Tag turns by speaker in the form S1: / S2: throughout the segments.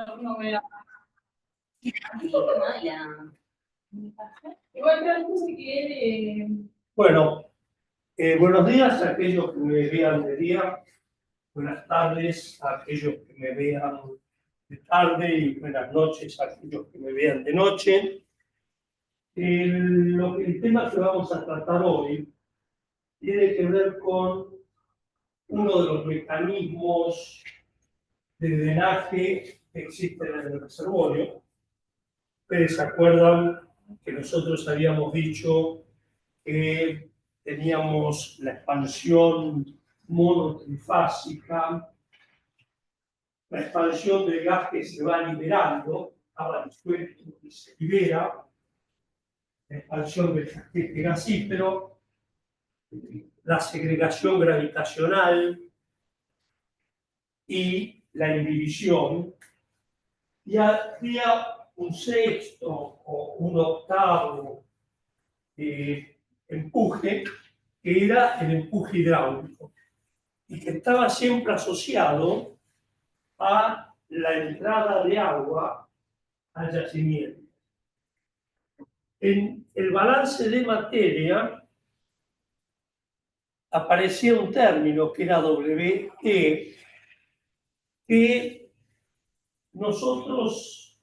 S1: No me da. Igual que
S2: bueno, buenos días a aquellos que me vean de día, buenas tardes a aquellos que me vean de tarde y buenas noches a aquellos que me vean de noche. El tema que vamos a tratar hoy tiene que ver con uno de los mecanismos de drenaje que existen en el reservorio. Ustedes se acuerdan que nosotros habíamos dicho que teníamos la expansión monotrifásica, la expansión del gas que se va liberando, ahora disuelto y se libera, la expansión del casquete gasífero, la segregación gravitacional y la inhibición, y había un sexto o un octavo empuje, que era el empuje hidráulico, y que estaba siempre asociado a la entrada de agua al yacimiento. En el balance de materia aparecía un término que era WE, que nosotros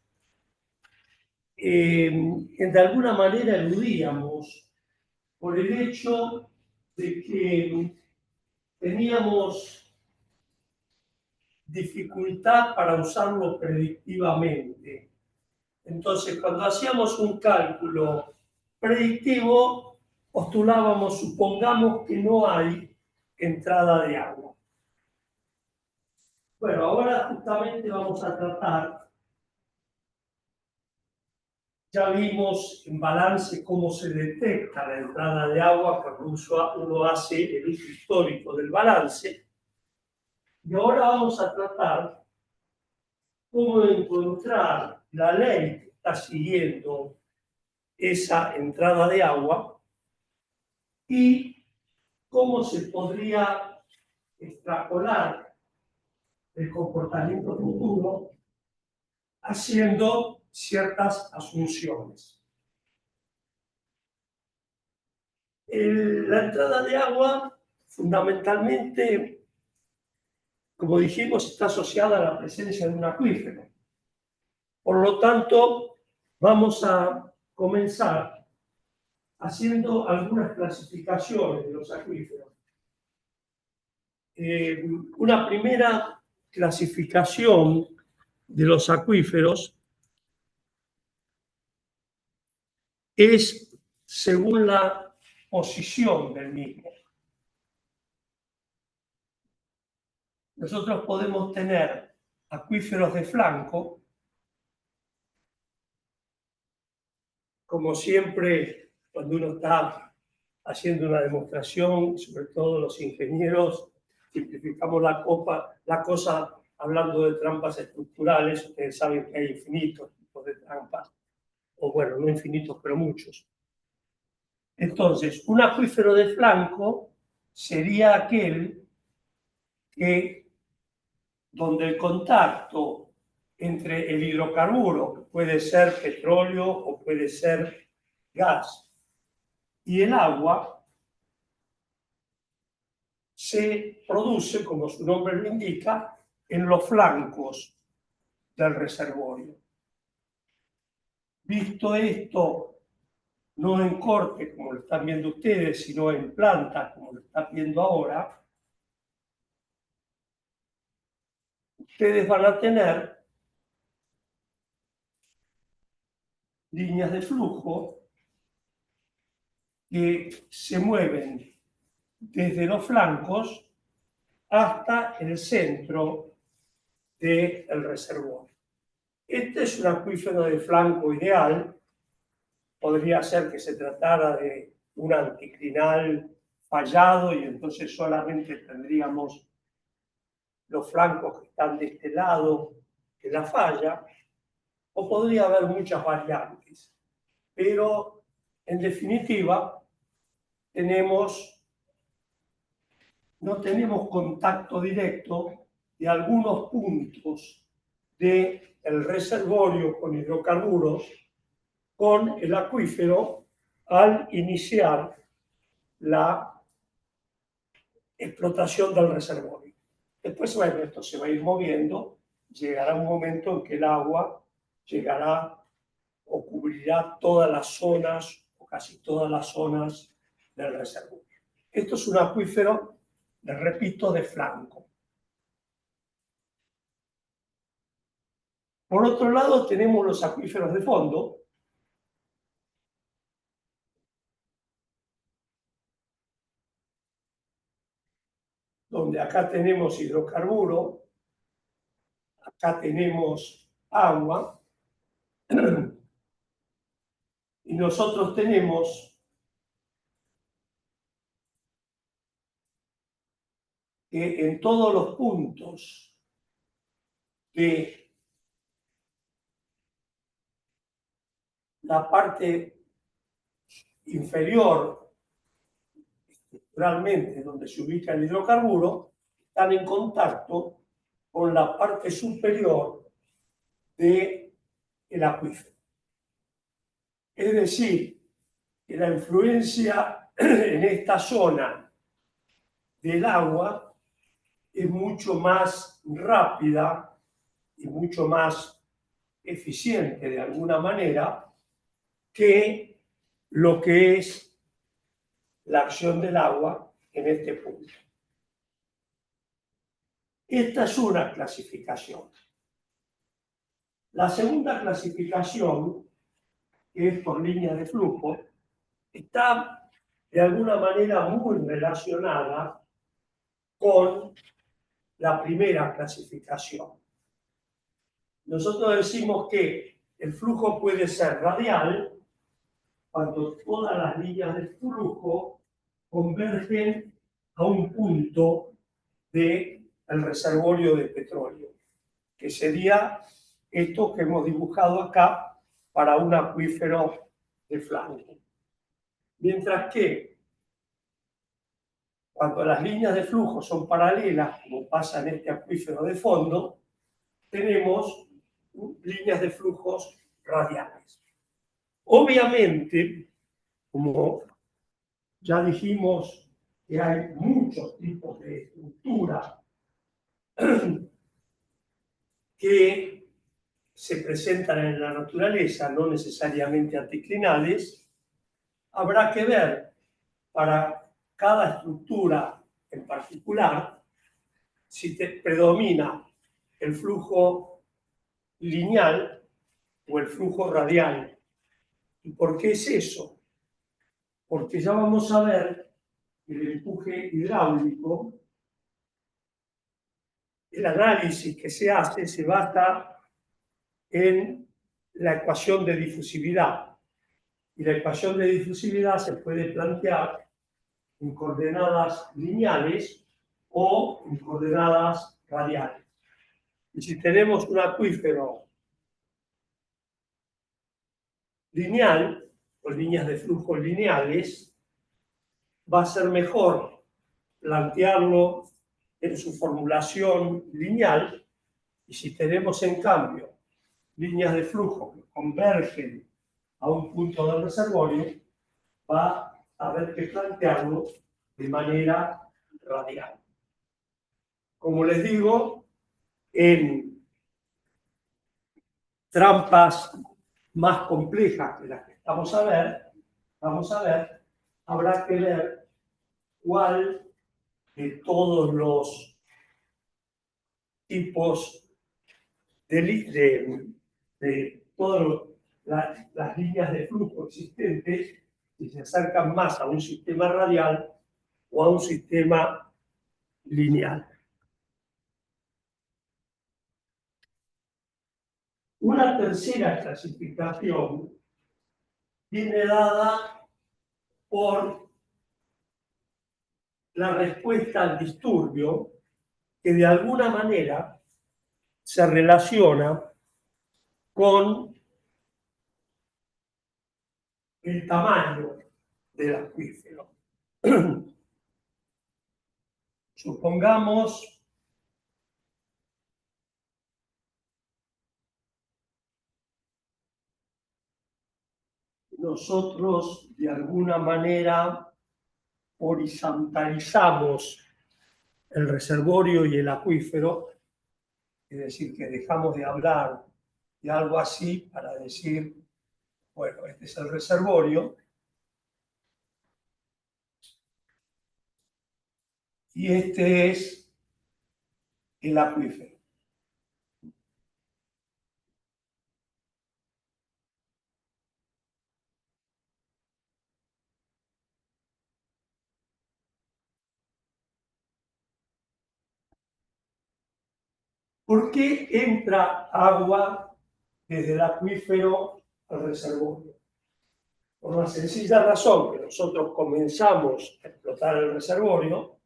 S2: de alguna manera eludíamos por el hecho de que teníamos dificultad para usarlo predictivamente. Entonces, cuando hacíamos un cálculo predictivo, postulábamos, supongamos que no hay entrada de agua. Bueno, ahora justamente vamos a tratar, ya vimos en balance cómo se detecta la entrada de agua cuando uno hace el uso histórico del balance, y ahora vamos a tratar cómo encontrar la ley que está siguiendo esa entrada de agua y cómo se podría extrapolar el comportamiento futuro haciendo ciertas asunciones. La entrada de agua, fundamentalmente, como dijimos, está asociada a la presencia de un acuífero. Por lo tanto, vamos a comenzar haciendo algunas clasificaciones de los acuíferos. Una primera clasificación de los acuíferos es según la posición del mismo. Nosotros podemos tener acuíferos de flanco, como siempre cuando uno está haciendo una demostración, sobre todo los ingenieros, simplificamos la cosa hablando de trampas estructurales. Ustedes saben que hay infinitos tipos de trampas, o bueno, no infinitos, pero muchos. Entonces, un acuífero de flanco sería aquel donde el contacto entre el hidrocarburo, que puede ser petróleo o puede ser gas, y el agua, se produce, como su nombre lo indica, en los flancos del reservorio. Visto esto, no en corte, como lo están viendo ustedes, sino en planta, como lo están viendo ahora, ustedes van a tener líneas de flujo que se mueven desde los flancos hasta el centro del reservorio. Este es un acuífero de flanco ideal. Podría ser que se tratara de un anticlinal fallado y entonces solamente tendríamos los flancos que están de este lado de la falla, o podría haber muchas variantes. Pero, en definitiva, no tenemos contacto directo de algunos puntos del reservorio con hidrocarburos con el acuífero al iniciar la explotación del reservorio. Después, bueno, esto se va a ir moviendo, llegará un momento en que el agua llegará o cubrirá todas las zonas o casi todas las zonas del reservorio. Esto es un acuífero, les repito, de flanco. Por otro lado, tenemos los acuíferos de fondo, donde acá tenemos hidrocarburo, acá tenemos agua, y nosotros tenemos que en todos los puntos de la parte inferior, estructuralmente, donde se ubica el hidrocarburo, están en contacto con la parte superior del acuífero. Es decir, que la influencia en esta zona del agua es mucho más rápida y mucho más eficiente de alguna manera que lo que es la acción del agua en este punto. Esta es una clasificación. La segunda clasificación, que es por línea de flujo, está de alguna manera muy relacionada con la primera clasificación. Nosotros decimos que el flujo puede ser radial cuando todas las líneas de flujo convergen a un punto del reservorio de petróleo, que sería esto que hemos dibujado acá para un acuífero de flanco. Mientras que cuando las líneas de flujo son paralelas, como pasa en este acuífero de fondo, tenemos líneas de flujos radiales. Obviamente, como ya dijimos que hay muchos tipos de estructura que se presentan en la naturaleza, no necesariamente anticlinales, habrá que ver para cada estructura en particular si predomina el flujo lineal o el flujo radial. ¿Y por qué es eso? Porque ya vamos a ver que el empuje hidráulico, el análisis que se hace se basa en la ecuación de difusividad. Y la ecuación de difusividad se puede plantear en coordenadas lineales o en coordenadas radiales. Y si tenemos un acuífero lineal, o líneas de flujo lineales, va a ser mejor plantearlo en su formulación lineal, y si tenemos en cambio líneas de flujo que convergen a un punto del reservorio, va a haber que plantearlo de manera radial. Como les digo, en trampas más complejas que las que vamos a ver, habrá que ver cuál de todos los tipos de todas las líneas de flujo existentes, si se acercan más a un sistema radial o a un sistema lineal. Una tercera clasificación viene dada por la respuesta al disturbio, que de alguna manera se relaciona con el tamaño del acuífero. Supongamos nosotros de alguna manera horizontalizamos el reservorio y el acuífero, es decir, que dejamos de hablar de algo así para decir, bueno, este es el reservorio y este es el acuífero. ¿Por qué entra agua desde el acuífero al reservorio? Por la sencilla razón que nosotros comenzamos a explotar el reservorio,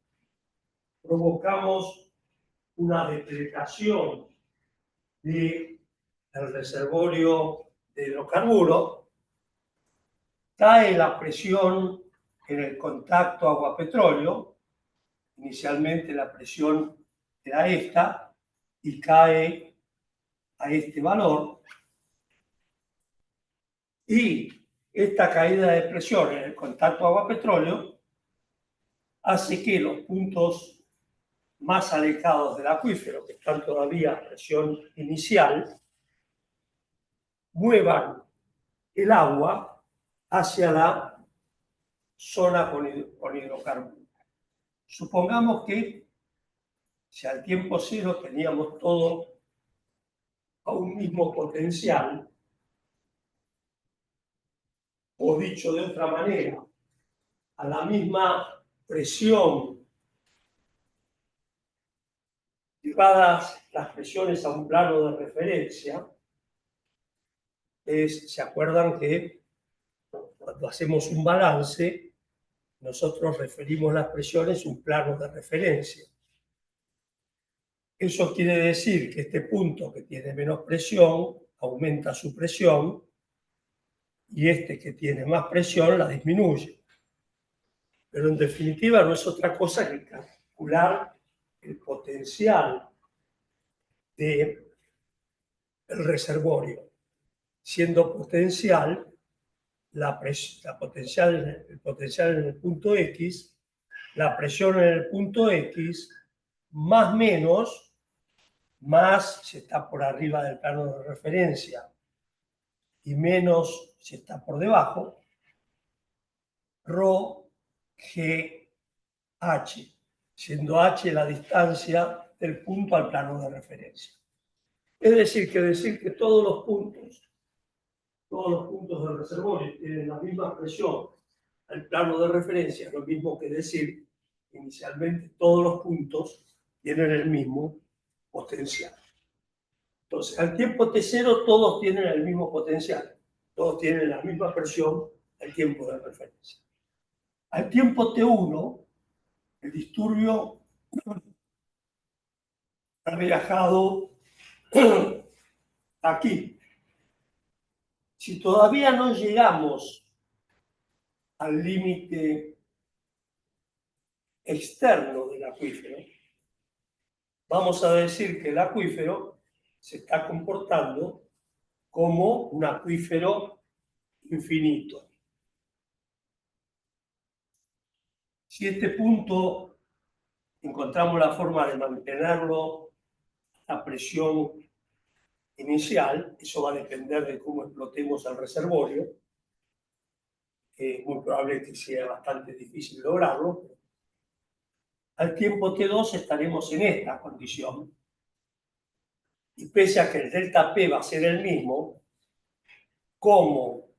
S2: provocamos una depredación del reservorio de hidrocarburos, cae la presión en el contacto agua-petróleo, inicialmente la presión era esta, y cae a este valor, y esta caída de presión en el contacto agua-petróleo hace que los puntos más alejados del acuífero, que están todavía a presión inicial, muevan el agua hacia la zona con hidrocarburos. Supongamos que si al tiempo cero teníamos todo a un mismo potencial, o dicho de otra manera, a la misma presión, llevadas las presiones a un plano de referencia, ¿se acuerdan que cuando hacemos un balance, nosotros referimos las presiones a un plano de referencia? Eso quiere decir que este punto que tiene menos presión aumenta su presión y este que tiene más presión la disminuye. Pero en definitiva no es otra cosa que calcular el potencial del reservorio, siendo potencial el potencial en el punto X, la presión en el punto X, más menos, más si está por arriba del plano de referencia y menos si está por debajo, ρ G H, siendo H la distancia del punto al plano de referencia. Es decir que todos los puntos del reservorio tienen la misma presión al plano de referencia, es lo mismo que decir que inicialmente todos los puntos tienen el mismo potencial. Entonces, al tiempo T0 todos tienen el mismo potencial, todos tienen la misma presión al tiempo de referencia. Al tiempo T1, el disturbio ha viajado aquí. Si todavía no llegamos al límite externo del acuífero, vamos a decir que el acuífero se está comportando como un acuífero infinito. Si este punto encontramos la forma de mantenerlo a presión inicial, eso va a depender de cómo explotemos el reservorio, que es muy probable que sea bastante difícil lograrlo. Al tiempo T2 estaremos en esta condición, y pese a que el delta P va a ser el mismo, como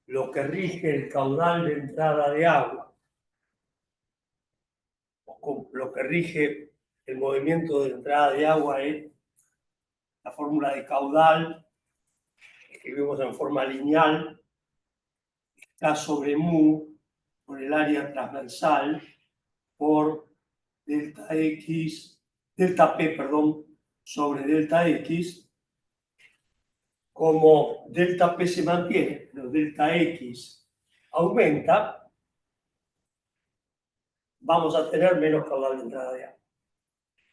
S2: lo que rige el caudal de entrada de agua, o lo que rige el movimiento de entrada de agua es la fórmula de caudal, que escribimos en forma lineal, está sobre mu por el área transversal por delta P, sobre delta X. Como delta P se mantiene, pero delta X aumenta, vamos a tener menos caudal de entrada de agua.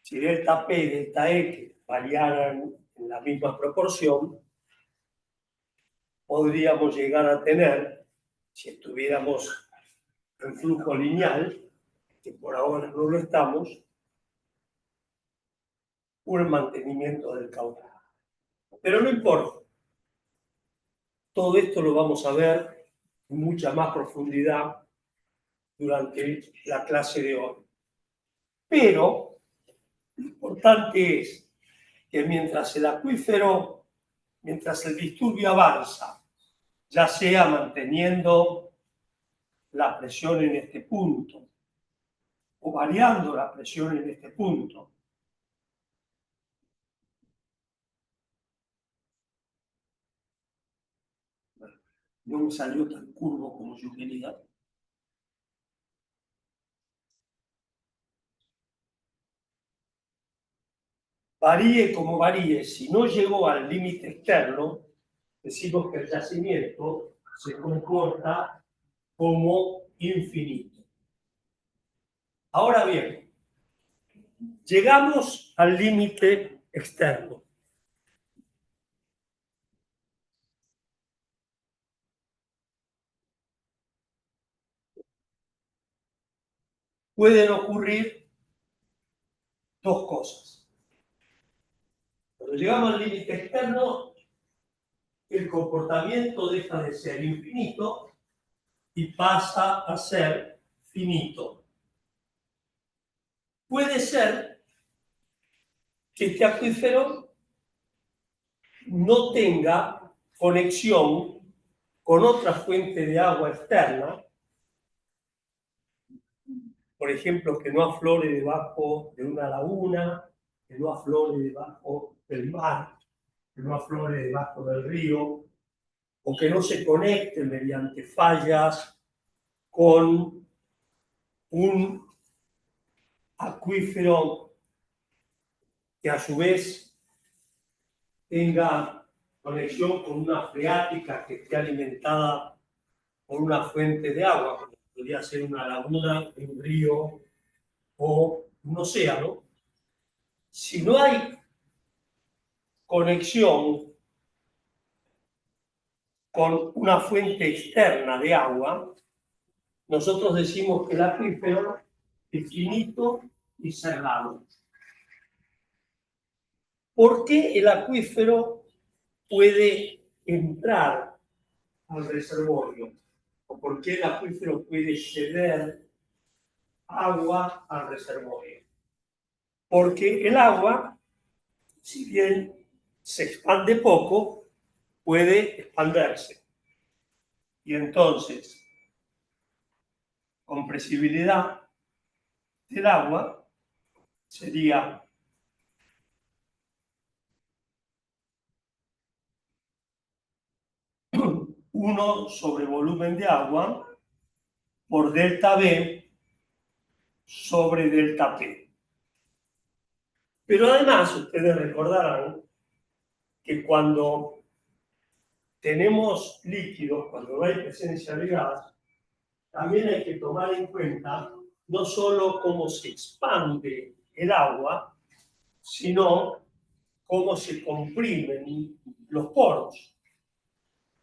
S2: Si delta P y delta X variaran en la misma proporción, podríamos llegar a tener si estuviéramos en flujo lineal, que por ahora no lo estamos, un mantenimiento del caudal. Pero no importa. Todo esto lo vamos a ver en mucha más profundidad durante la clase de hoy. Pero lo importante es que mientras el acuífero, mientras el disturbio avanza, ya sea manteniendo la presión en este punto o variando la presión en este punto, no me salió tan curvo como yo quería. Varíe como varíe, si no llegó al límite externo, decimos que el yacimiento se comporta como infinito. Ahora bien, llegamos al límite externo. Pueden ocurrir dos cosas. Cuando llegamos al límite externo, el comportamiento deja de ser infinito y pasa a ser finito. Puede ser que este acuífero no tenga conexión con otra fuente de agua externa, por ejemplo, que no aflore debajo de una laguna, que no aflore debajo del mar, que no aflore debajo del río, o que no se conecte mediante fallas con un acuífero que a su vez tenga conexión con una freática que esté alimentada por una fuente de agua, como podría ser una laguna, un río o un océano. Si no hay conexión con una fuente externa de agua, nosotros decimos que el acuífero es finito y cerrado. ¿Por qué el acuífero puede entrar al reservorio? ¿O por qué el acuífero puede ceder agua al reservorio? Porque el agua, si bien se expande poco, puede expandirse. Y entonces, compresibilidad del agua sería uno sobre volumen de agua por delta B sobre delta P. Pero además, ustedes recordarán que cuando tenemos líquidos, cuando no hay presencia de gas, también hay que tomar en cuenta no solo cómo se expande el agua, sino cómo se comprimen los poros.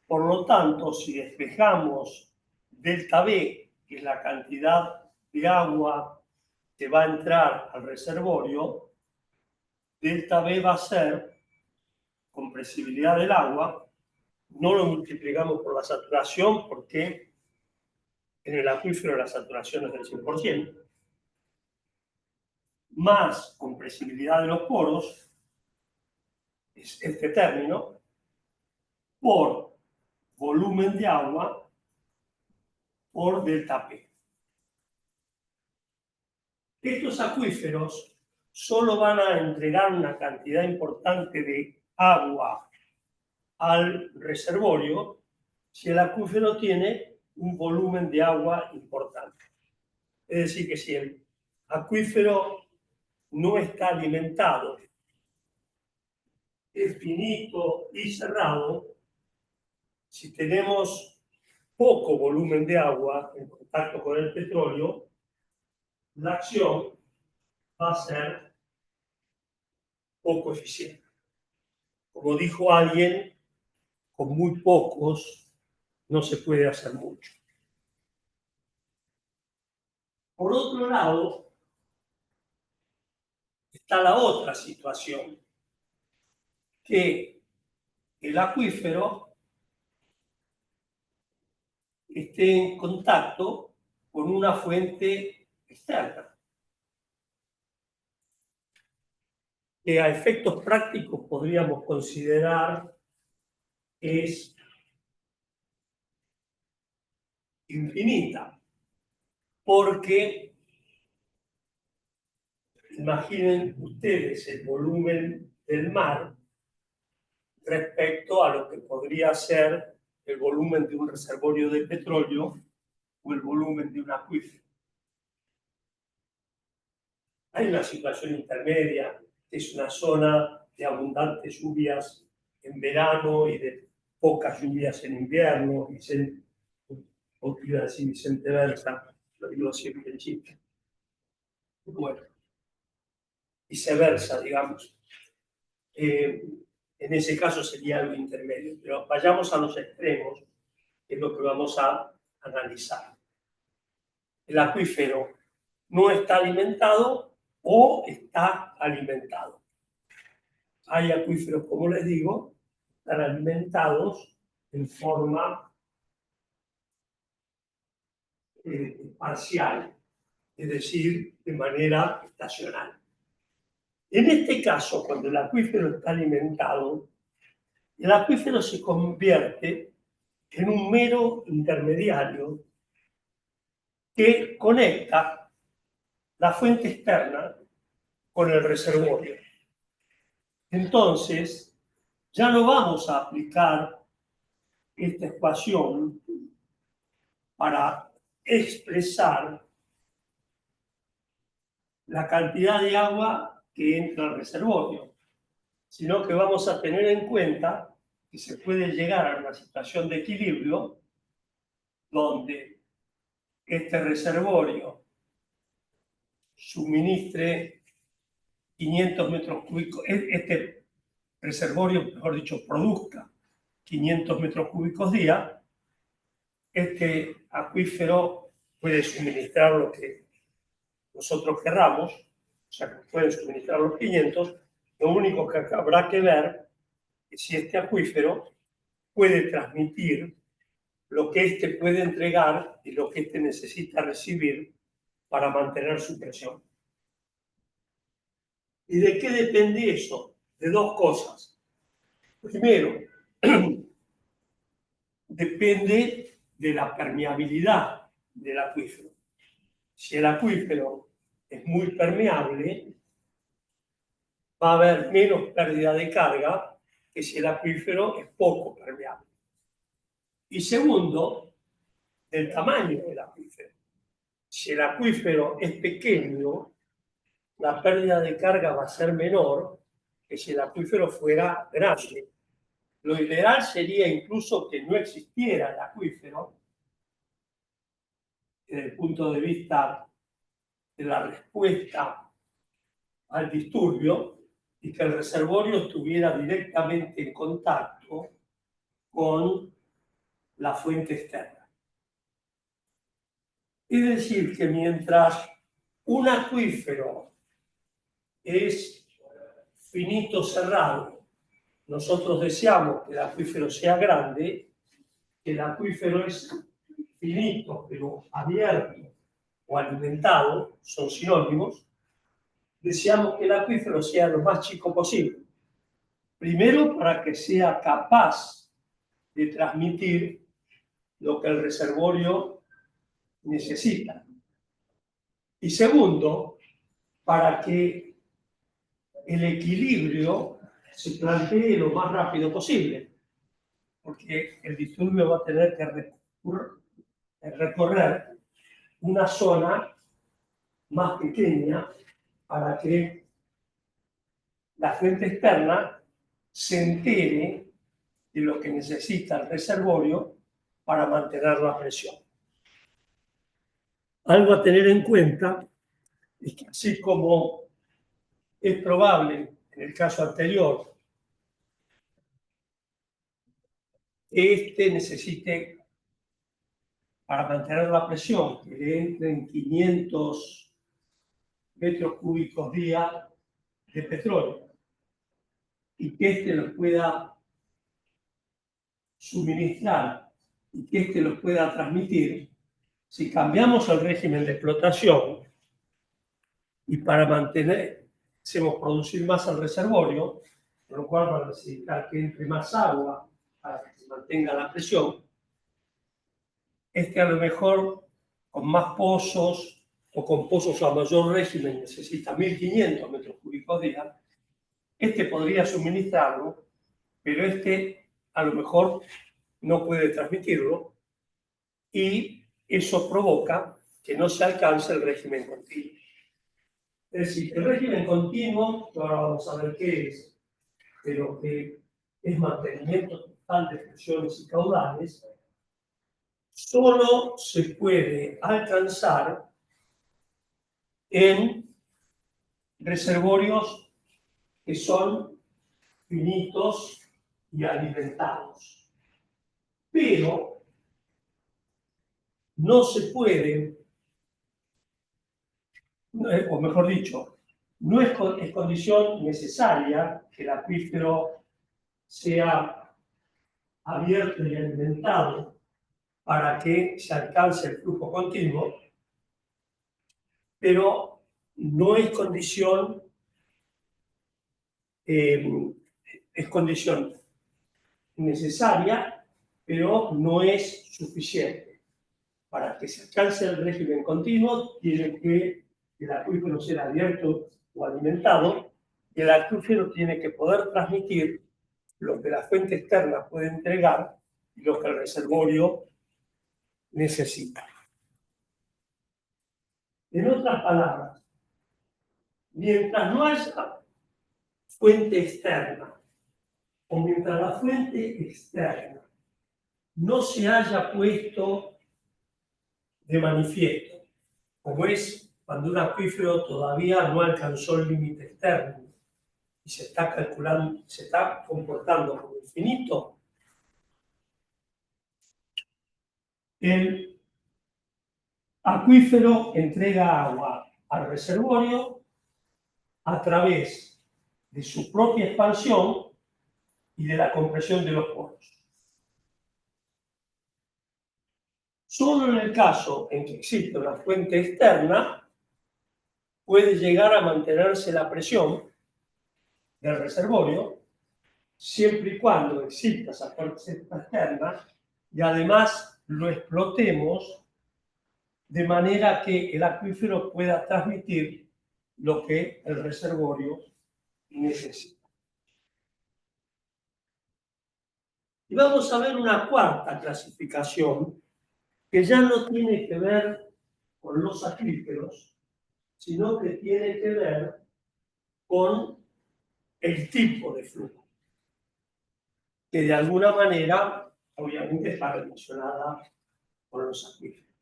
S2: Por lo tanto, si despejamos delta B, que es la cantidad de agua que va a entrar al reservorio, delta B va a ser compresibilidad del agua, no lo multiplicamos por la saturación porque en el acuífero la saturación es del 100%, más compresibilidad de los poros, es este término, por volumen de agua por delta P. Estos acuíferos solo van a entregar una cantidad importante de agua al reservorio si el acuífero tiene un volumen de agua importante. Es decir, que si el acuífero no está alimentado, es finito y cerrado, si tenemos poco volumen de agua en contacto con el petróleo, la acción va a ser poco eficiente. Como dijo alguien, con muy pocos no se puede hacer mucho. Por otro lado, está la otra situación, que el acuífero esté en contacto con una fuente externa, que a efectos prácticos podríamos considerar es infinita, porque imaginen ustedes el volumen del mar respecto a lo que podría ser el volumen de un reservorio de petróleo o el volumen de un acuífero. Hay una situación intermedia, que es una zona de abundantes lluvias en verano y de pocas lluvias en invierno, o iba a decir Vicente Versa, lo digo siempre en chiste. Bueno, viceversa, digamos. En ese caso sería algo intermedio, pero vayamos a los extremos, que es lo que vamos a analizar. El acuífero no está alimentado o está alimentado. Hay acuíferos, como les digo, están alimentados en forma parcial, es decir, de manera estacional. En este caso, cuando el acuífero está alimentado, el acuífero se convierte en un mero intermediario que conecta la fuente externa con el reservorio. Entonces, ya no vamos a aplicar esta ecuación para expresar la cantidad de agua que entra al reservorio, sino que vamos a tener en cuenta que se puede llegar a una situación de equilibrio donde este reservorio suministre 500 metros cúbicos, este reservorio, mejor dicho, produzca 500 metros cúbicos día, este acuífero puede suministrar lo que nosotros querramos, o sea, que pueden suministrar los 500, lo único que habrá que ver es si este acuífero puede transmitir lo que éste puede entregar y lo que éste necesita recibir para mantener su presión. ¿Y de qué depende eso? De dos cosas. Primero, depende de la permeabilidad del acuífero. Si el acuífero es muy permeable, va a haber menos pérdida de carga que si el acuífero es poco permeable. Y segundo, del tamaño del acuífero. Si el acuífero es pequeño, la pérdida de carga va a ser menor que si el acuífero fuera grande. Lo ideal sería incluso que no existiera el acuífero desde el punto de vista de la respuesta al disturbio y que el reservorio estuviera directamente en contacto con la fuente externa. Es decir, que mientras un acuífero es finito cerrado, nosotros deseamos que el acuífero sea grande, que el acuífero es finito pero abierto o alimentado, son sinónimos, deseamos que el acuífero sea lo más chico posible. Primero, para que sea capaz de transmitir lo que el reservorio necesita. Y segundo, para que el equilibrio se plantee lo más rápido posible, porque el disturbio va a tener que recorrer una zona más pequeña para que la fuente externa se entere de lo que necesita el reservorio para mantener la presión. Algo a tener en cuenta es que así como es probable en el caso anterior necesite, para mantener la presión, que le entren 500 metros cúbicos día de petróleo y que los pueda suministrar y que los pueda transmitir. Si cambiamos el régimen de explotación y para mantener, hacemos producir más al reservorio, con lo cual va a necesitar que entre más agua para que se mantenga la presión, a lo mejor con más pozos o con pozos a mayor régimen necesita 1500 metros cúbicos día, podría suministrarlo, pero a lo mejor no puede transmitirlo y eso provoca que no se alcance el régimen continuo. Es decir, el régimen continuo, que ahora vamos a ver qué es, pero que es mantenimiento total de presiones y caudales, solo se puede alcanzar en reservorios que son finitos y alimentados. Pero no se puede, o mejor dicho, no es condición necesaria que el acuífero sea abierto y alimentado para que se alcance el flujo continuo, pero no es condición, es condición necesaria, pero no es suficiente. Para que se alcance el régimen continuo, tiene que el acuífero ser abierto o alimentado, y el acuífero tiene que poder transmitir lo que la fuente externa puede entregar y lo que el reservorio necesita. En otras palabras, mientras no haya fuente externa o mientras la fuente externa no se haya puesto de manifiesto, como es cuando un acuífero todavía no alcanzó el límite externo y se está calculando, se está comportando como infinito, el acuífero entrega agua al reservorio a través de su propia expansión y de la compresión de los poros. Solo en el caso en que existe una fuente externa, puede llegar a mantenerse la presión del reservorio, siempre y cuando exista esa fuente externa y además lo explotemos de manera que el acuífero pueda transmitir lo que el reservorio necesita. Y vamos a ver una cuarta clasificación que ya no tiene que ver con los acuíferos, sino que tiene que ver con el tipo de flujo, que de alguna manera, obviamente, está relacionada con los acuíferos.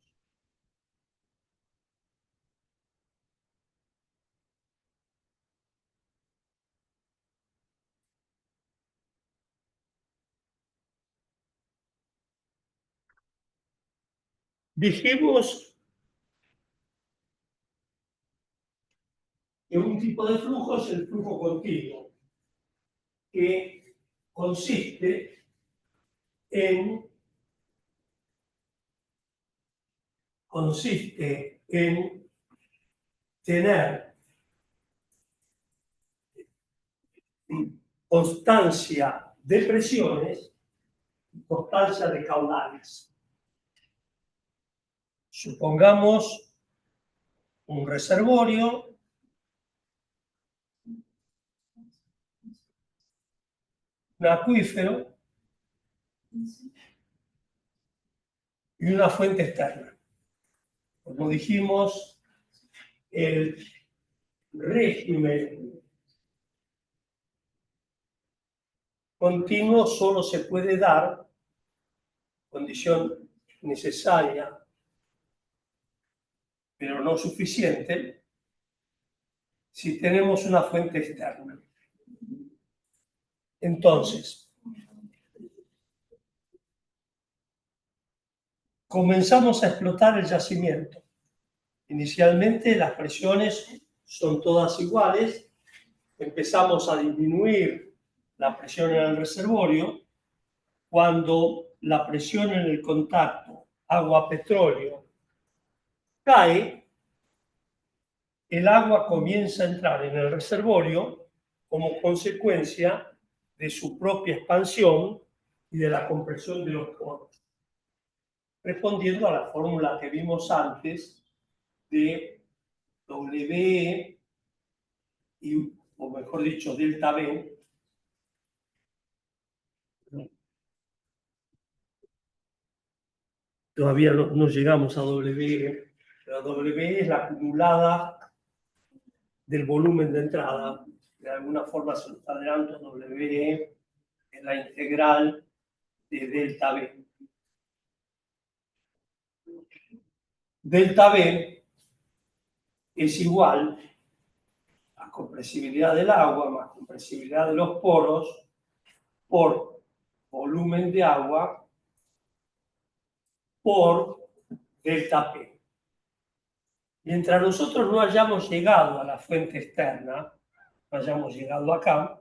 S2: Dijimos que un tipo de flujo es el flujo continuo, que consiste en tener constancia de presiones y constancia de caudales. Supongamos un reservorio un acuífero y una fuente externa. Como dijimos, el régimen continuo solo se puede dar, condición necesaria, pero no suficiente, si tenemos una fuente externa. Entonces, comenzamos a explotar el yacimiento. Inicialmente las presiones son todas iguales, empezamos a disminuir la presión en el reservorio. Cuando la presión en el contacto agua-petróleo cae, el agua comienza a entrar en el reservorio como consecuencia de su propia expansión y de la compresión de los poros, respondiendo a la fórmula que vimos antes de WE, y, o mejor dicho, delta B. Todavía no llegamos a WE. La W es la acumulada del volumen de entrada. De alguna forma se nos está adelantando WE en la integral de delta B. Delta B es igual a compresibilidad del agua más compresibilidad de los poros por volumen de agua por delta P. Mientras nosotros no hayamos llegado a la fuente externa, no hayamos llegado acá,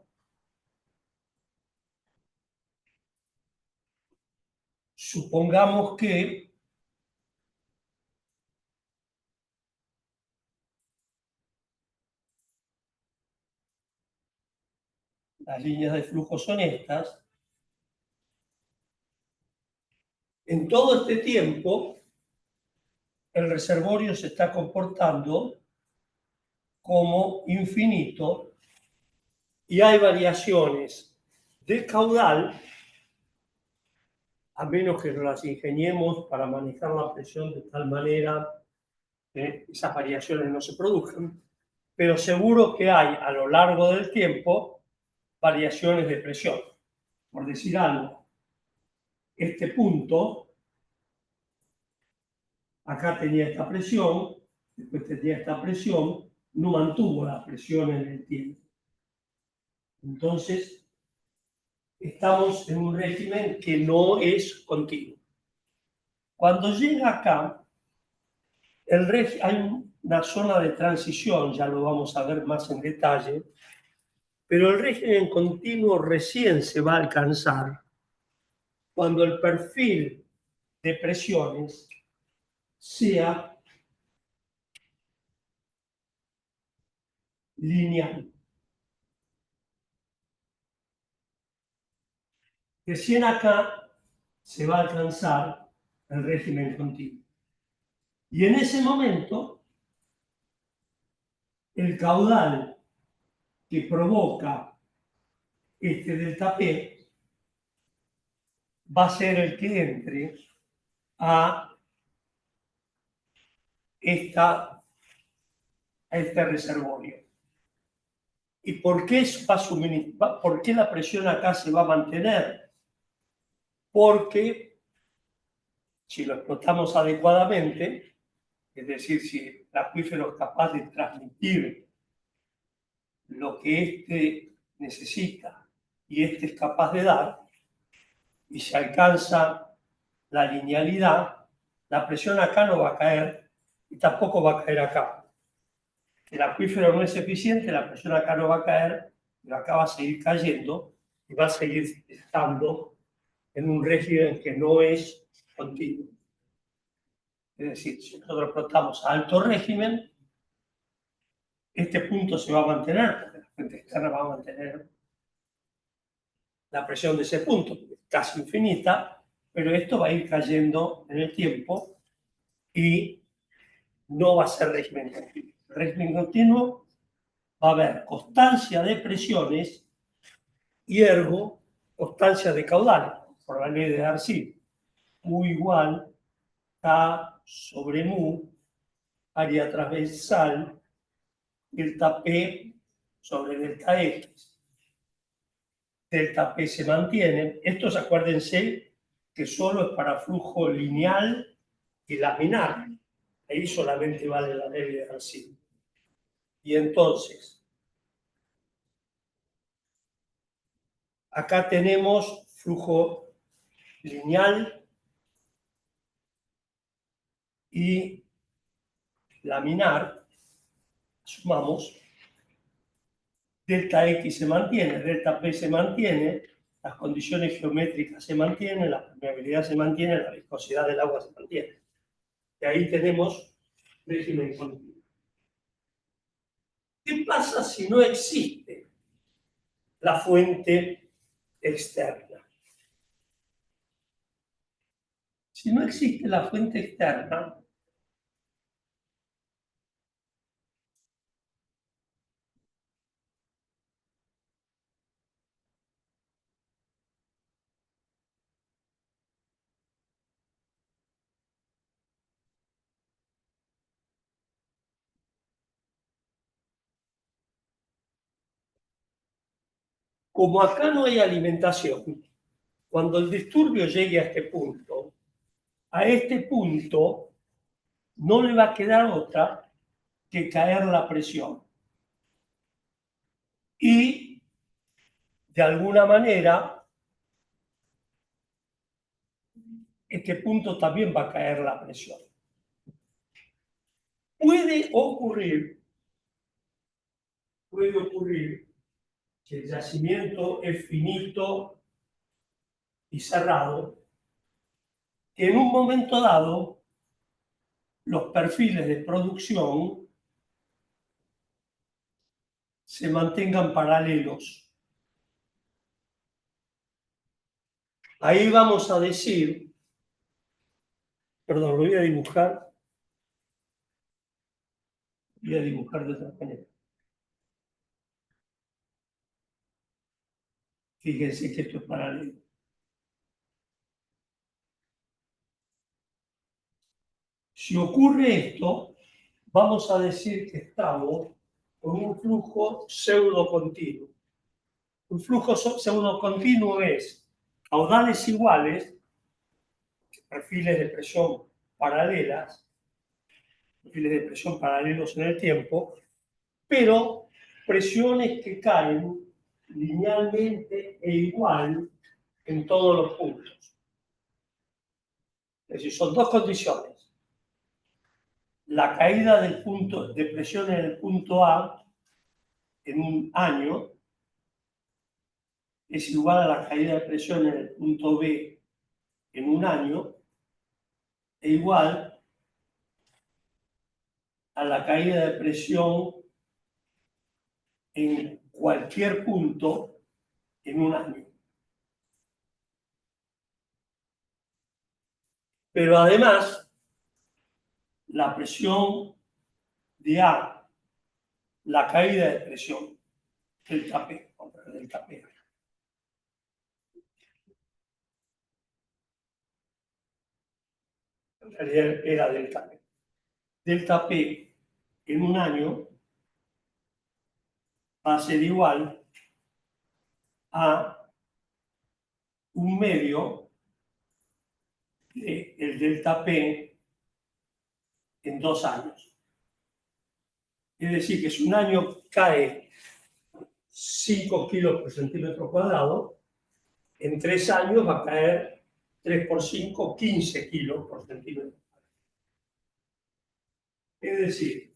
S2: supongamos que las líneas de flujo son estas. En todo este tiempo, el reservorio se está comportando como infinito y hay variaciones de caudal, a menos que nos las ingeniemos para manejar la presión de tal manera que esas variaciones no se produzcan, pero seguro que hay a lo largo del tiempo variaciones de presión. Por decir algo, este punto, acá tenía esta presión, después tenía esta presión, no mantuvo la presión en el tiempo. Entonces, estamos en un régimen que no es continuo. Cuando llega acá, hay una zona de transición, ya lo vamos a ver más en detalle, pero el régimen continuo recién se va a alcanzar cuando el perfil de presiones sea lineal. Recién acá se va a alcanzar el régimen continuo. Y en ese momento, el caudal que provoca este delta P va a ser el que entre a, este reservorio. ¿Y por qué, por qué la presión acá se va a mantener? Porque si lo explotamos adecuadamente, es decir, si el acuífero es capaz de transmitir lo que éste necesita y éste es capaz de dar, y se alcanza la linealidad, la presión acá no va a caer y tampoco va a caer acá. El acuífero no es eficiente, la presión acá no va a caer, pero acá va a seguir cayendo y va a seguir estando en un régimen que no es continuo. Es decir, si nosotros explotamos a alto régimen, este punto se va a mantener, porque la fuente externa va a mantener la presión de ese punto, casi infinita, pero esto va a ir cayendo en el tiempo y no va a ser régimen continuo. El régimen continuo va a haber constancia de presiones y ergo constancia de caudales, por la ley de Darcy. U igual K sobre mu, área transversal, delta P sobre delta X. Delta P se mantiene. Estos acuérdense que solo es para flujo lineal y laminar. Ahí solamente vale la ley de Darcy. Y entonces, acá tenemos flujo lineal y laminar, sumamos, delta X se mantiene, delta P se mantiene, las condiciones geométricas se mantienen, la permeabilidad se mantiene, la viscosidad del agua se mantiene. Y ahí tenemos régimen continuo. ¿Qué pasa si no existe la fuente externa? Si no existe la fuente externa, como acá no hay alimentación, cuando el disturbio llegue a este punto no le va a quedar otra que caer la presión. Y de alguna manera, este punto también va a caer la presión. Puede ocurrir que el yacimiento es finito y cerrado, que en un momento dado los perfiles de producción se mantengan paralelos. Ahí vamos a decir, perdón, lo voy a dibujar de otra manera. Fíjense que esto es paralelo. Si ocurre esto, vamos a decir que estamos con un flujo pseudo-continuo. Un flujo pseudo-continuo es caudales iguales, perfiles de presión paralelas, perfiles de presión paralelos en el tiempo, pero presiones que caen linealmente e igual en todos los puntos. Es decir, son dos condiciones. La caída del punto de presión en el punto A en un año es igual a la caída de presión en el punto B en un año, e igual a la caída de presión en cualquier punto en un año. Pero además, la presión de A, la caída de presión, delta P, en realidad era delta P. Delta P en un año va a ser igual a un medio del delta P en 2 años. Es decir, que si un año cae 5 kilos por centímetro cuadrado, en 3 años va a caer 3 por 5, 15 kilos por centímetro cuadrado. Es decir,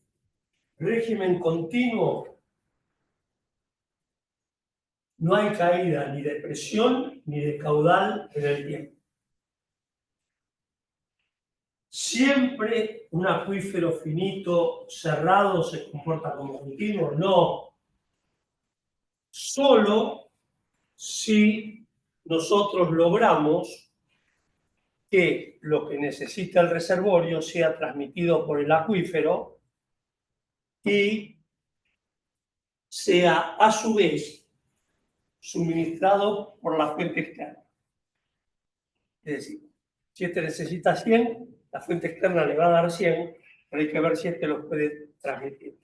S2: régimen continuo, no hay caída ni de presión ni de caudal en el tiempo. ¿Siempre un acuífero finito cerrado se comporta como continuo? No. Solo si nosotros logramos que lo que necesita el reservorio sea transmitido por el acuífero y sea a su vez suministrado por la fuente externa. Es decir, si este necesita 100, la fuente externa le va a dar 100, pero hay que ver si este los puede transmitir.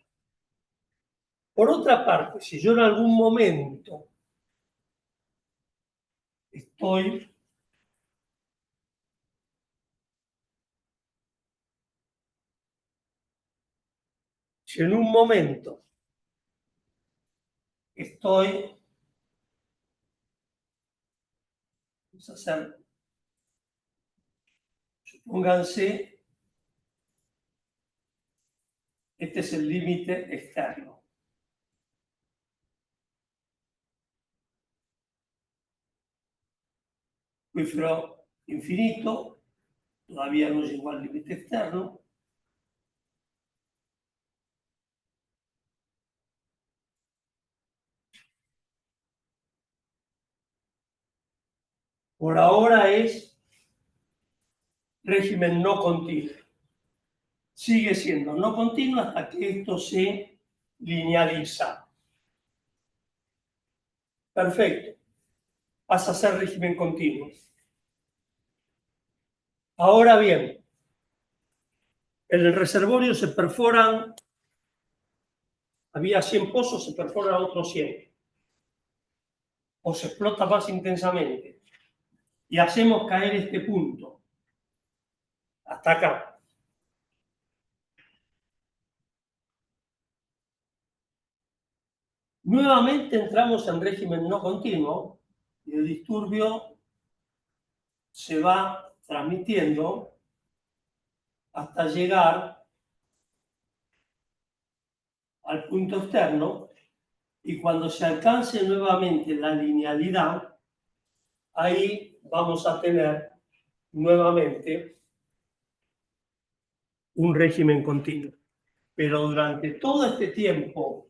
S2: Por otra parte, si yo en algún momento estoy si en un momento estoy, vamos a hacer, supónganse Este es el límite externo. Acuífero infinito, todavía no llegó al límite externo. Por ahora es régimen no continuo. Sigue siendo no continuo hasta que esto se linealiza. Perfecto. Pasa a ser régimen continuo. Ahora bien, en el reservorio se perforan, había 100 pozos, se perforan otros 100. O se explota más intensamente. Y hacemos caer este punto. Hasta acá. Nuevamente entramos en régimen no continuo y el disturbio se va transmitiendo hasta llegar al punto externo, y cuando se alcance nuevamente la linealidad, ahí vamos a tener nuevamente un régimen continuo. Pero durante todo este tiempo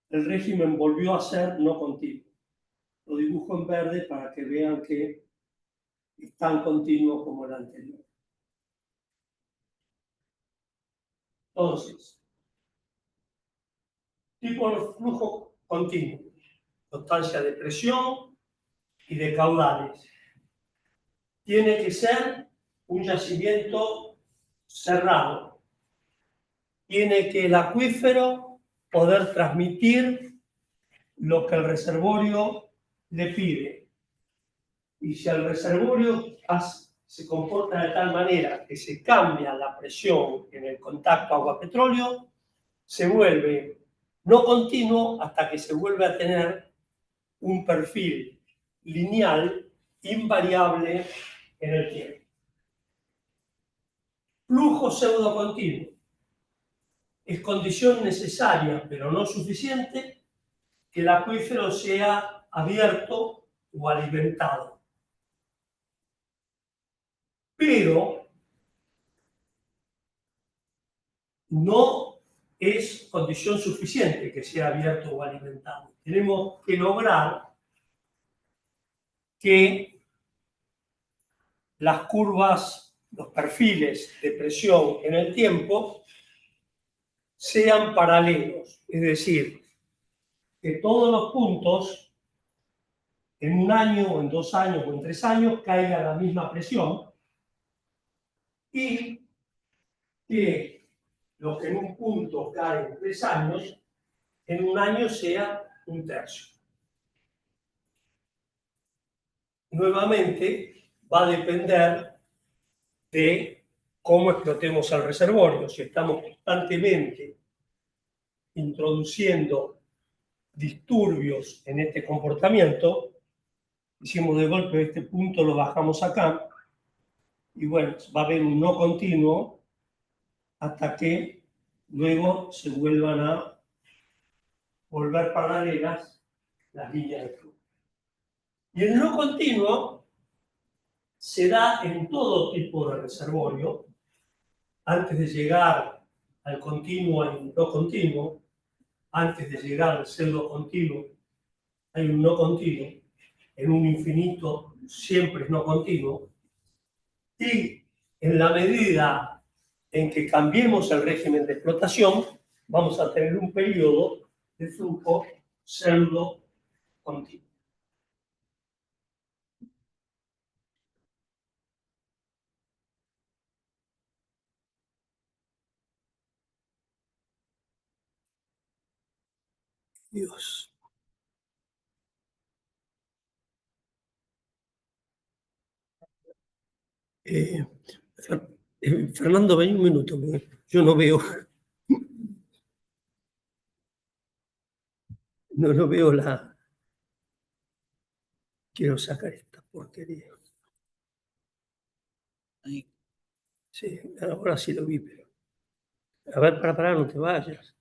S2: el régimen volvió a ser no continuo. Lo dibujo en verde para que vean que es tan continuo como el anterior. Entonces, tipo de flujo continuo, constancia de presión y de caudales. Tiene que ser un yacimiento cerrado. Tiene que el acuífero poder transmitir lo que el reservorio le pide. Y si el reservorio se comporta de tal manera que se cambia la presión en el contacto agua-petróleo, se vuelve no continuo hasta que se vuelve a tener un perfil lineal invariable en el tiempo. Flujo pseudocontinuo es condición necesaria, pero no suficiente, que el acuífero sea abierto o alimentado. Pero no es condición suficiente que sea abierto o alimentado. Tenemos que lograr que las curvas, los perfiles de presión en el tiempo sean paralelos, es decir, que todos los puntos en un año o en 2 años o en 3 años caiga la misma presión, y que lo que en un punto cae en 3 años, en un año sea un tercio. Nuevamente va a depender de cómo explotemos el reservorio. Si estamos constantemente introduciendo disturbios en este comportamiento, hicimos de golpe este punto, lo bajamos acá, y bueno, va a haber un no continuo hasta que luego se vuelvan a volver paralelas las líneas de flujo. Y el no continuo se da en todo tipo de reservorio. Antes de llegar al continuo hay un no continuo, antes de llegar al pseudo continuo hay un no continuo, en un infinito siempre es no continuo, y en la medida en que cambiemos el régimen de explotación, vamos a tener un periodo de flujo pseudo continuo. Dios. Fernando, ven un minuto, yo no veo, no veo la... Quiero sacar esta porquería. Ahí. Sí, ahora sí lo vi, pero A ver, para, no te vayas.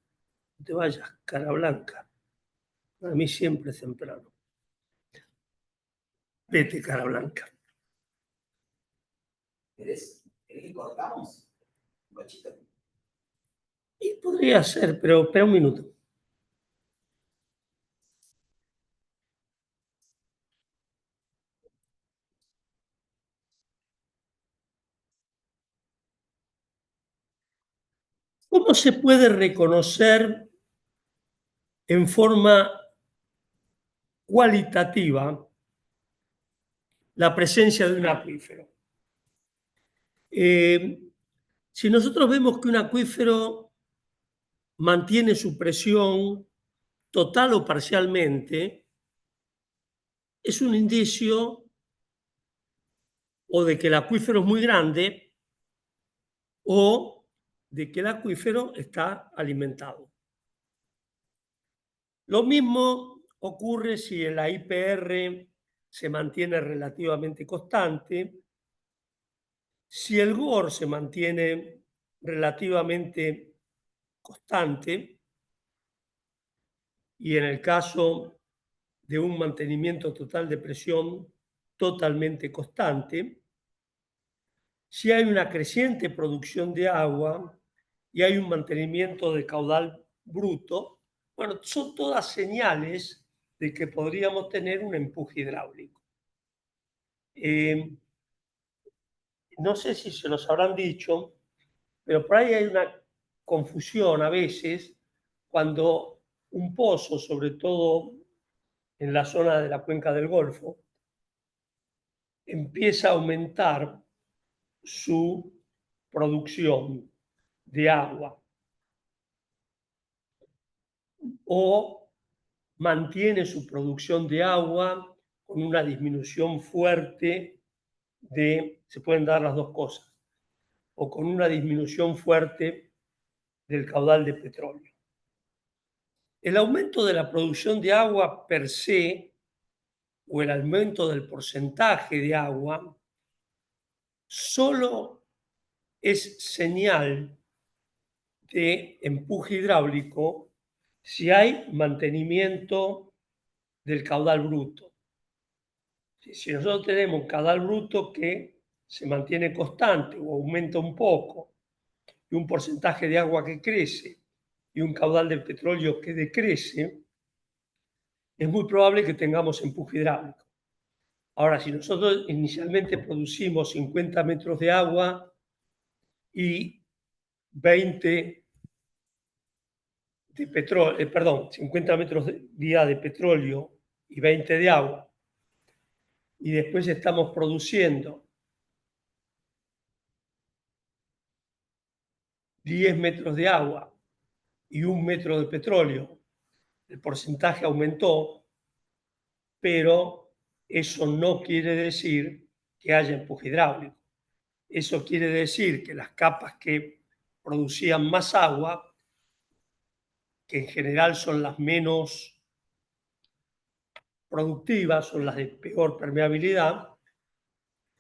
S2: No te vayas, cara blanca. Para mí siempre es temprano. Vete, cara blanca.
S3: ¿Querés que cortamos? Un cachito.
S2: Y podría ser, pero espera un minuto. ¿Cómo se puede reconocer en forma cualitativa la presencia de un acuífero? Si nosotros vemos que un acuífero mantiene su presión total o parcialmente, es un indicio o de que el acuífero es muy grande o de que el acuífero está alimentado. Lo mismo ocurre si la IPR se mantiene relativamente constante, si el GOR se mantiene relativamente constante, y en el caso de un mantenimiento total de presión totalmente constante, si hay una creciente producción de agua y hay un mantenimiento de caudal bruto, bueno, son todas señales de que podríamos tener un empuje hidráulico. No sé si se los habrán dicho, pero por ahí hay una confusión a veces cuando un pozo, sobre todo en la zona de la cuenca del Golfo, empieza a aumentar su producción de agua o mantiene su producción de agua con una disminución fuerte se pueden dar las dos cosas, o con una disminución fuerte del caudal de petróleo. El aumento de la producción de agua per se o el aumento del porcentaje de agua solo es señal de empuje hidráulico si hay mantenimiento del caudal bruto. Si nosotros tenemos un caudal bruto que se mantiene constante o aumenta un poco, y un porcentaje de agua que crece y un caudal de petróleo que decrece, es muy probable que tengamos empuje hidráulico. Ahora, si nosotros inicialmente producimos 50 metros de agua y 20 de petróleo, 50 metros día de petróleo y 20 de agua, y después estamos produciendo 10 metros de agua y 1 metro de petróleo, el porcentaje aumentó, pero eso no quiere decir que haya empuje hidráulico. Eso quiere decir que las capas que producían más agua, que en general son las menos productivas, son las de peor permeabilidad,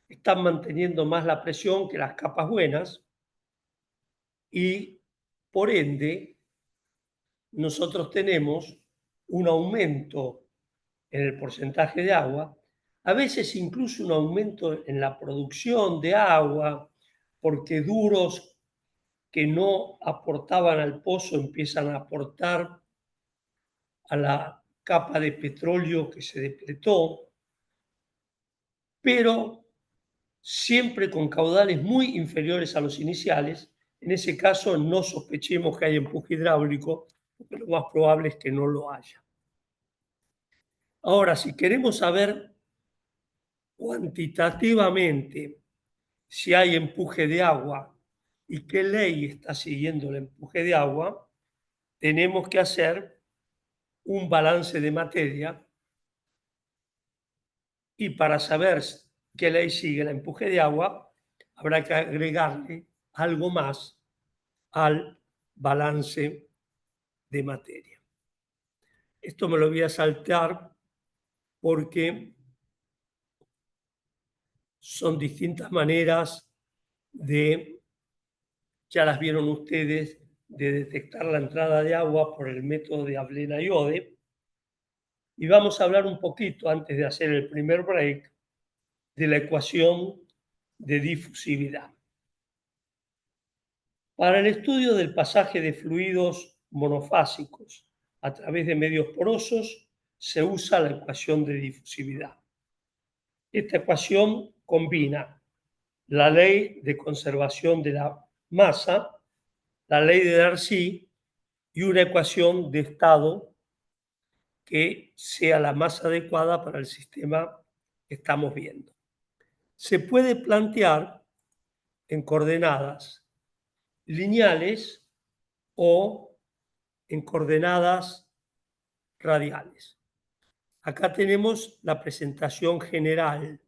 S2: están manteniendo más la presión que las capas buenas y, por ende, nosotros tenemos un aumento en el porcentaje de agua, a veces incluso un aumento en la producción de agua, porque duros que no aportaban al pozo empiezan a aportar a la capa de petróleo que se depletó, pero siempre con caudales muy inferiores a los iniciales. En ese caso no sospechemos que hay empuje hidráulico, porque lo más probable es que no lo haya. Ahora, si queremos saber cuantitativamente si hay empuje de agua y qué ley está siguiendo el empuje de agua, tenemos que hacer un balance de materia y para saber qué ley sigue el empuje de agua, habrá que agregarle algo más al balance de materia. Esto me lo voy a saltar porque son distintas maneras de, ya las vieron ustedes, de detectar la entrada de agua por el método de Ablena-Iode. Y vamos a hablar un poquito, antes de hacer el primer break, de la ecuación de difusividad. Para el estudio del pasaje de fluidos monofásicos a través de medios porosos, se usa la ecuación de difusividad. Esta ecuación combina la ley de conservación de la masa, la ley de Darcy y una ecuación de estado que sea la más adecuada para el sistema que estamos viendo. Se puede plantear en coordenadas lineales o en coordenadas radiales. Acá tenemos la presentación general.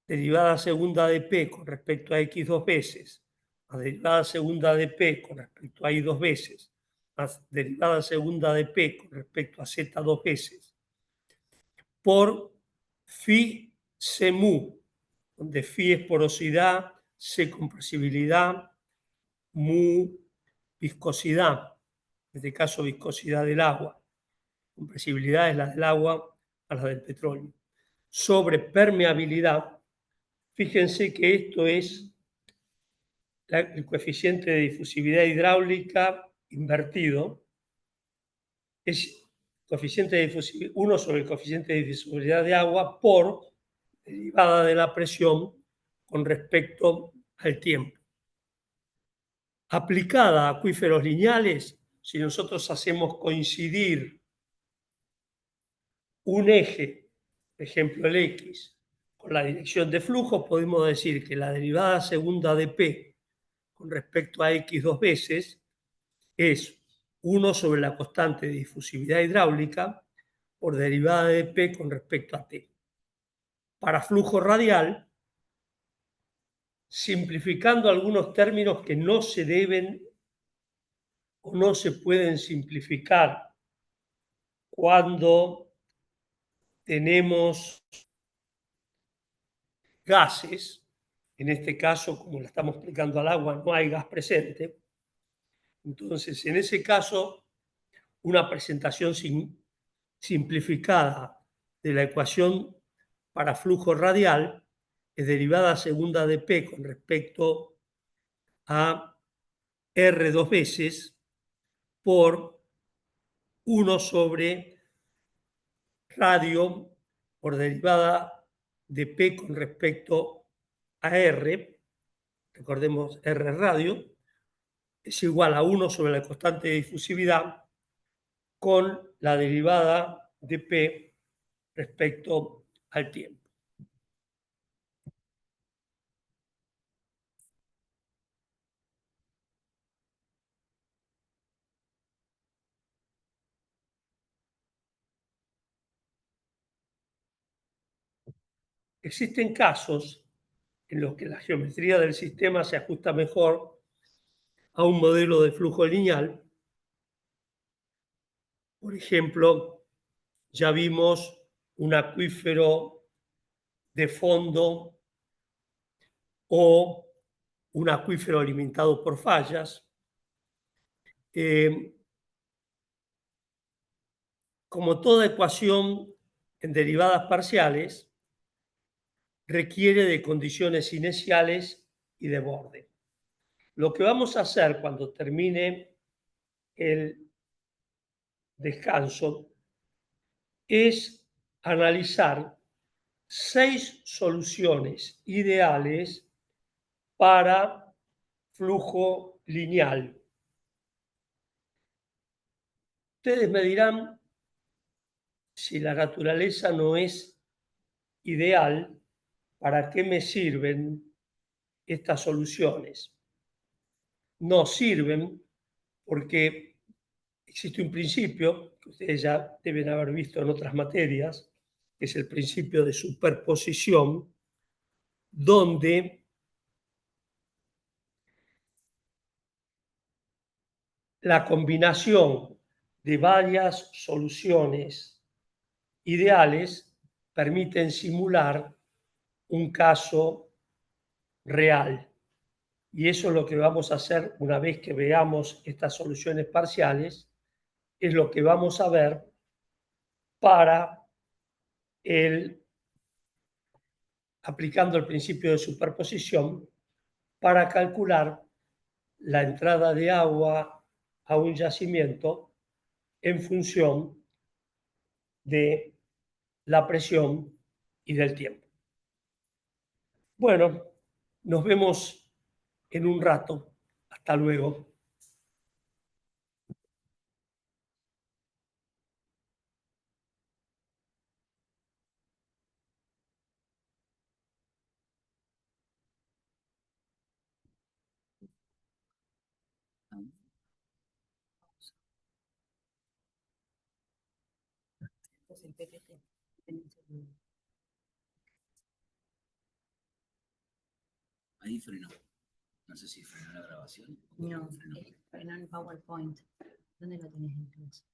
S2: Derivada segunda de P con respecto a X dos veces, más derivada segunda de P con respecto a Y dos veces, más derivada segunda de P con respecto a Z dos veces, por phi C mu, donde phi es porosidad, C compresibilidad, mu viscosidad, en este caso viscosidad del agua, compresibilidad es la del agua a la del petróleo, sobre permeabilidad. Fíjense que esto es el coeficiente de difusividad hidráulica invertido. Es coeficiente de difusividad, 1 sobre el coeficiente de difusividad de agua por derivada de la presión con respecto al tiempo. Aplicada a acuíferos lineales, si nosotros hacemos coincidir un eje, por ejemplo el X, con la dirección de flujo, podemos decir que la derivada segunda de P con respecto a X dos veces es 1 sobre la constante de difusividad hidráulica por derivada de P con respecto a T. Para flujo radial, simplificando algunos términos que no se deben o no se pueden simplificar cuando tenemos gases, en este caso, como le estamos explicando al agua, no hay gas presente. Entonces, en ese caso, una presentación simplificada de la ecuación para flujo radial es derivada segunda de P con respecto a R dos veces por 1 sobre radio por derivada de P con respecto a R, recordemos R radio, es igual a 1 sobre la constante de difusividad con la derivada de P respecto al tiempo. Existen casos en los que la geometría del sistema se ajusta mejor a un modelo de flujo lineal. Por ejemplo, ya vimos un acuífero de fondo o un acuífero alimentado por fallas. Como toda ecuación en derivadas parciales, requiere de condiciones iniciales y de borde. Lo que vamos a hacer cuando termine el descanso es analizar 6 soluciones ideales para flujo lineal. Ustedes me dirán, si la naturaleza no es ideal, ¿para qué me sirven estas soluciones? No sirven porque existe un principio que ustedes ya deben haber visto en otras materias, que es el principio de superposición, donde la combinación de varias soluciones ideales permiten simular un caso real. Y eso es lo que vamos a hacer una vez que veamos estas soluciones parciales, es lo que vamos a ver para aplicando el principio de superposición, para calcular la entrada de agua a un yacimiento en función de la presión y del tiempo. Bueno, nos vemos en un rato. Hasta luego.
S4: Pues el PPT.
S3: Ahí frenó. No sé si frenó la grabación.
S4: No, frenó en PowerPoint. ¿Dónde lo tenés en clase?